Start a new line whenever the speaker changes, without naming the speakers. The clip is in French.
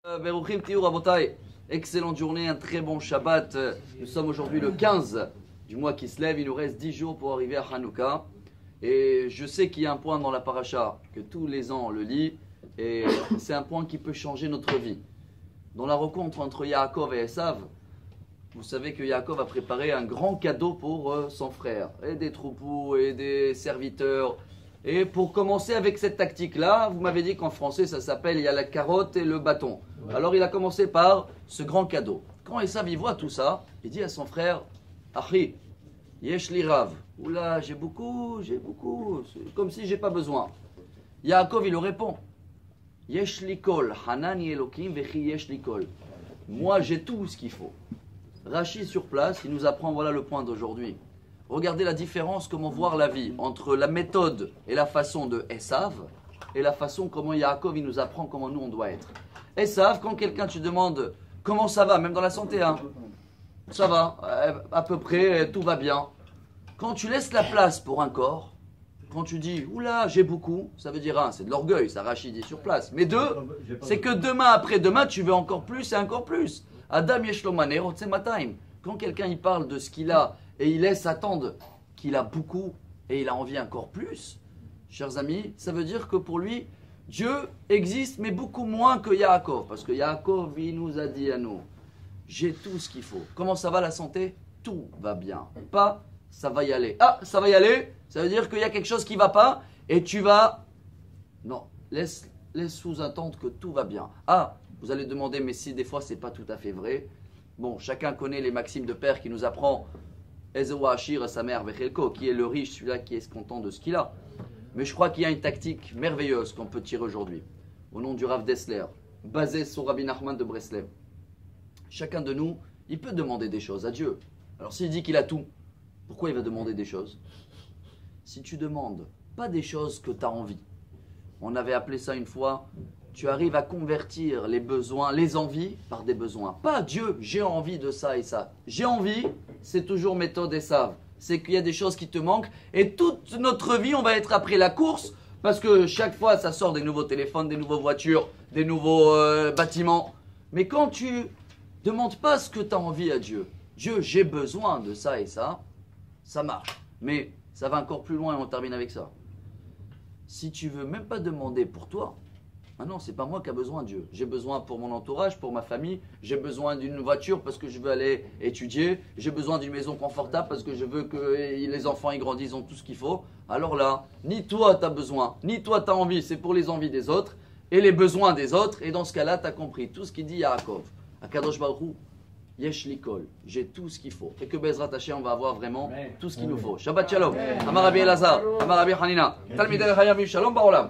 Beruchim Tiou Rabotai. Excellente journée, un très bon Shabbat. Nous sommes aujourd'hui le 15 du mois qui se lève. Il nous reste 10 jours pour arriver à Hanouka. Et je sais qu'il y a un point dans la paracha que tous les ans on le lit. Et c'est un point qui peut changer notre vie. Dans la rencontre entre Yaakov et Esav, vous savez que Yaakov a préparé un grand cadeau pour son frère. Et des troupeaux et des serviteurs. Et pour commencer avec cette tactique-là, vous m'avez dit qu'en français ça s'appelle il y a la carotte et le bâton. Ouais. Alors il a commencé par ce grand cadeau. Quand Esav il voit tout ça, il dit à son frère, Achi, yesh li rav. Oula, j'ai beaucoup, c'est comme si j'ai pas besoin. Yaakov il le répond, yesh li kol, hanani elokim vechi yesh li kol. Moi j'ai tout ce qu'il faut. Rachi sur place, il nous apprend, voilà le point d'aujourd'hui. Regardez la différence, comment voir la vie entre la méthode et la façon de Esav et la façon comment Yaakov il nous apprend comment nous on doit être. Esav, quand quelqu'un te demande comment ça va, même dans la santé, hein, ça va, à peu près, tout va bien. Quand tu laisses la place pour un corps, quand tu dis oula j'ai beaucoup, ça veut dire un, c'est de l'orgueil, ça Rachid dit sur place. Mais deux, c'est que demain après demain tu veux encore plus et encore plus. Adam yeshlomane rotzemataim. Quand quelqu'un il parle de ce qu'il a et il laisse attendre qu'il a beaucoup et il a envie encore plus, chers amis, ça veut dire que pour lui, Dieu existe mais beaucoup moins que Yaakov. Parce que Yaakov, il nous a dit à nous, j'ai tout ce qu'il faut. Comment ça va la santé? Tout va bien. Pas, ça va y aller. Ah, ça va y aller, ça veut dire qu'il y a quelque chose qui ne va pas et tu vas... Non, laisse sous-entendre que tout va bien. Ah, vous allez demander, mais si des fois c'est pas tout à fait vrai. Bon, chacun connaît les maximes de père qui nous apprend Ezewa Ashir sa mère Vechelko, qui est le riche, celui-là qui est content de ce qu'il a. Mais je crois qu'il y a une tactique merveilleuse qu'on peut tirer aujourd'hui, au nom du Rav Dessler, basé sur Rabbi Nachman de Breslev. Chacun de nous, il peut demander des choses à Dieu. Alors s'il dit qu'il a tout, pourquoi il va demander des choses? Si tu demandes pas des choses que tu as envie, on avait appelé ça une fois, tu arrives à convertir les besoins, les envies par des besoins. Pas Dieu, j'ai envie de ça et ça. J'ai envie, c'est toujours méthode Esav. C'est qu'il y a des choses qui te manquent et toute notre vie, on va être après la course parce que chaque fois, ça sort des nouveaux téléphones, des nouvelles voitures, des nouveaux bâtiments. Mais quand tu demandes pas ce que tu as envie à Dieu, Dieu, j'ai besoin de ça et ça marche. Mais ça va encore plus loin et on termine avec ça. Si tu veux même pas demander pour toi, ah non, c'est pas moi qui a besoin de Dieu. J'ai besoin pour mon entourage, pour ma famille. J'ai besoin d'une voiture parce que je veux aller étudier. J'ai besoin d'une maison confortable parce que je veux que les enfants y grandissent, ont tout ce qu'il faut. Alors là, ni toi tu as besoin, ni toi tu as envie. C'est pour les envies des autres et les besoins des autres. Et dans ce cas-là, tu as compris tout ce qu'il dit Yaakov. Akadosh Baruch Hu, yesh likol. J'ai tout ce qu'il faut. Et que Bezrat Hashem, on va avoir vraiment tout ce qu'il nous faut. Shabbat Shalom. Amar Rabbi Elazar, Amar Rabbi Hanina. Talmidei Chayavim Shalom Baolam.